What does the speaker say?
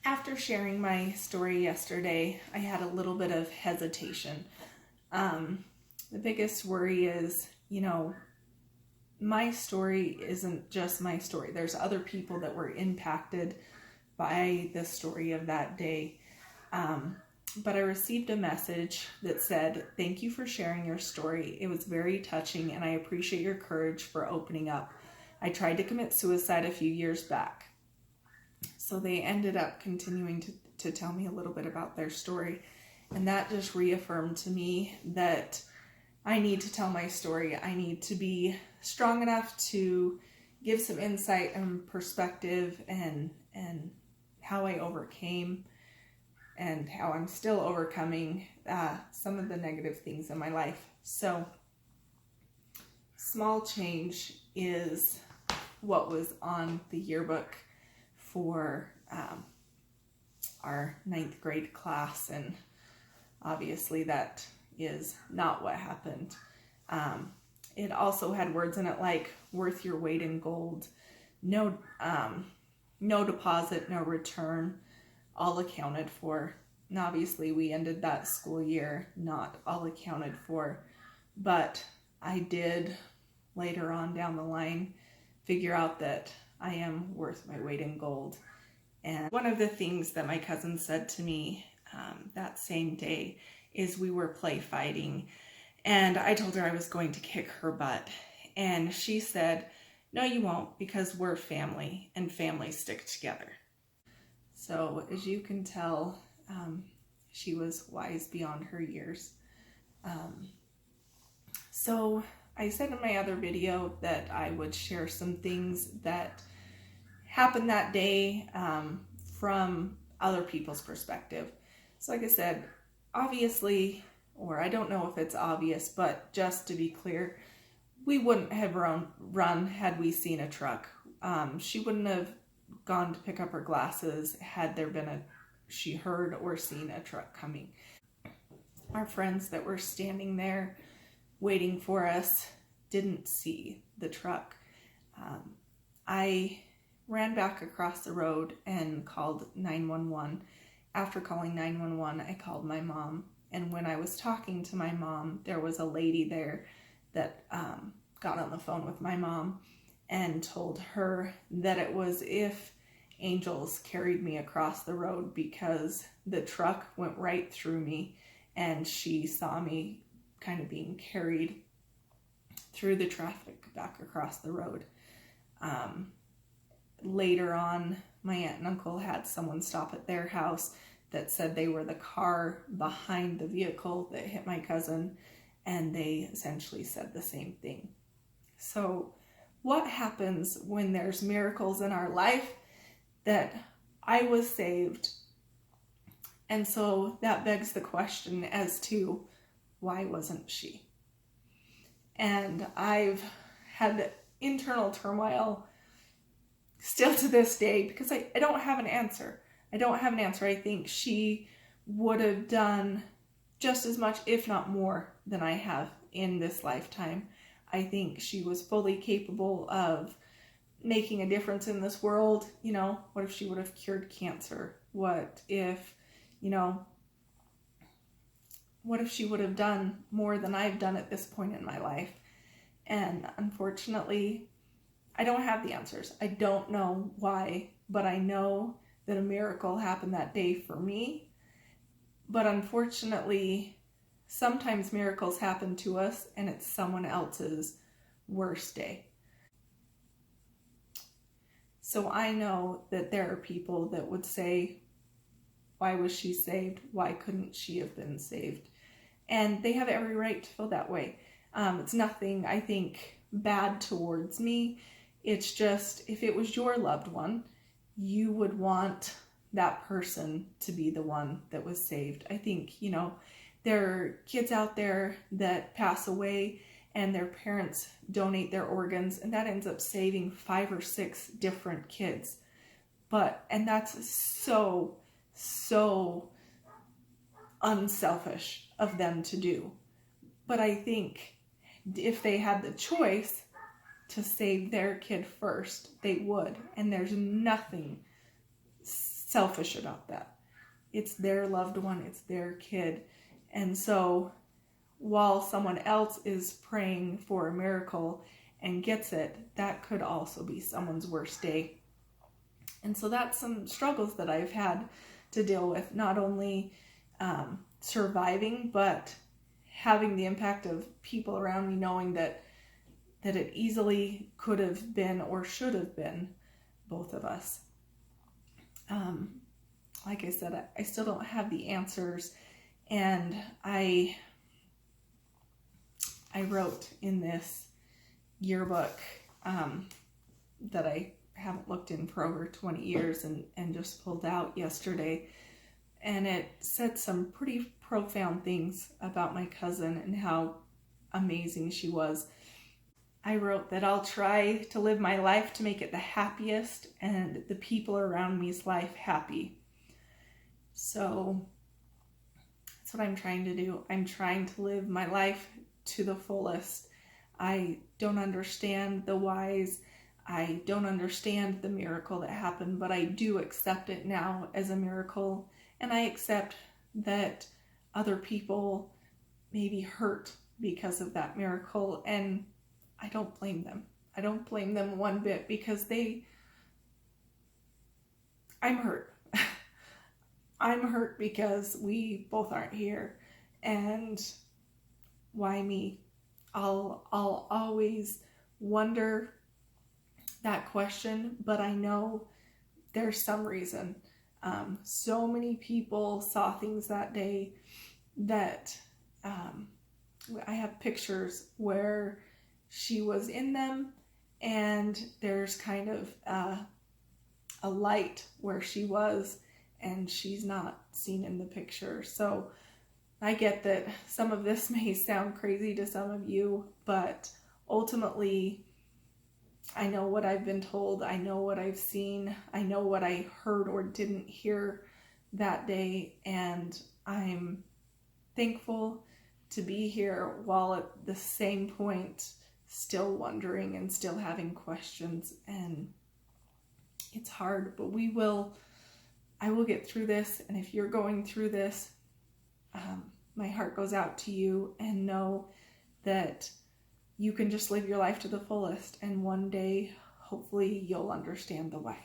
After sharing my story yesterday, I had a little bit of hesitation. The biggest worry is, my story isn't just my story. There's other people that were impacted by the story of that day. But I received a message that said, "Thank you for sharing your story. It was very touching and I appreciate your courage for opening up. I tried to commit suicide a few years back." So they ended up continuing to tell me a little bit about their story. And that just reaffirmed to me that I need to tell my story. I need to be strong enough to give some insight and perspective and how I overcame and how I'm still overcoming some of the negative things in my life. So small change is what was on the yearbook for our 9th grade class, and obviously that is not what happened. It also had words in it like worth your weight in gold, no deposit, no return, all accounted for. And obviously we ended that school year not all accounted for, but I did later on down the line figure out that I am worth my weight in gold. And one of the things that my cousin said to me that same day is we were play fighting, and I told her I was going to kick her butt. And she said, "No, you won't, because we're family and families stick together." So as you can tell, she was wise beyond her years. So I said in my other video that I would share some things that happened that day from other people's perspective. So like I said, obviously, or I don't know if it's obvious, but just to be clear, we wouldn't have run had we seen a truck. She wouldn't have gone to pick up her glasses had there been she heard or seen a truck coming. Our friends that were standing there waiting for us didn't see the truck. I ran back across the road and called 911. After calling 911, I called my mom. And when I was talking to my mom, there was a lady there that got on the phone with my mom and told her that it was if angels carried me across the road, because the truck went right through me and she saw me kind of being carried through the traffic back across the road. Later on, my aunt and uncle had someone stop at their house that said they were the car behind the vehicle that hit my cousin, and they essentially said the same thing. So what happens when there's miracles in our life? That I was saved, and so that begs the question as to why wasn't she? And I've had internal turmoil still to this day because I don't have an answer. I think she would have done just as much, if not more, than I have in this lifetime. I think she was fully capable of making a difference in this world. What if she would have cured cancer? What if she would have done more than I've done at this point in my life? And unfortunately, I don't have the answers. I don't know why, but I know that a miracle happened that day for me. But unfortunately, sometimes miracles happen to us and it's someone else's worst day. So I know that there are people that would say, why was she saved? Why couldn't she have been saved? And they have every right to feel that way. It's nothing, I think, bad towards me. It's just, if it was your loved one, you would want that person to be the one that was saved. I think, there are kids out there that pass away and their parents donate their organs, and that ends up saving 5 or 6 different kids. And that's so unselfish of them to do. But I think if they had the choice to save their kid first, they would. And there's nothing selfish about that. It's their loved one, it's their kid. And so while someone else is praying for a miracle and gets it, that could also be someone's worst day. And so that's some struggles that I've had to deal with, not only surviving, but having the impact of people around me knowing that it easily could have been or should have been both of us. Like I said, I still don't have the answers, and I wrote in this yearbook that I haven't looked in for over 20 years and just pulled out yesterday, and it said some pretty profound things about my cousin and how amazing she was. I wrote that I'll try to live my life to make it the happiest and the people around me's life happy. So that's what I'm trying to do. I'm trying to live my life to the fullest. I don't understand the whys. I don't understand the miracle that happened, but I do accept it now as a miracle. And I accept that other people may be hurt because of that miracle, and I don't blame them. I don't blame them one bit, because I'm hurt. I'm hurt because we both aren't here. And why me? I'll always wonder that question, but I know there's some reason. So many people saw things that day that I have pictures where she was in them, and there's kind of a light where she was, and she's not seen in the picture. So I get that some of this may sound crazy to some of you, but ultimately I know what I've been told. I know what I've seen. I know what I heard or didn't hear that day, and I'm thankful to be here, while at the same point still wondering and still having questions. And it's hard, but I will get through this. And if you're going through this, my heart goes out to you, and know that you can just live your life to the fullest, and one day hopefully you'll understand the why.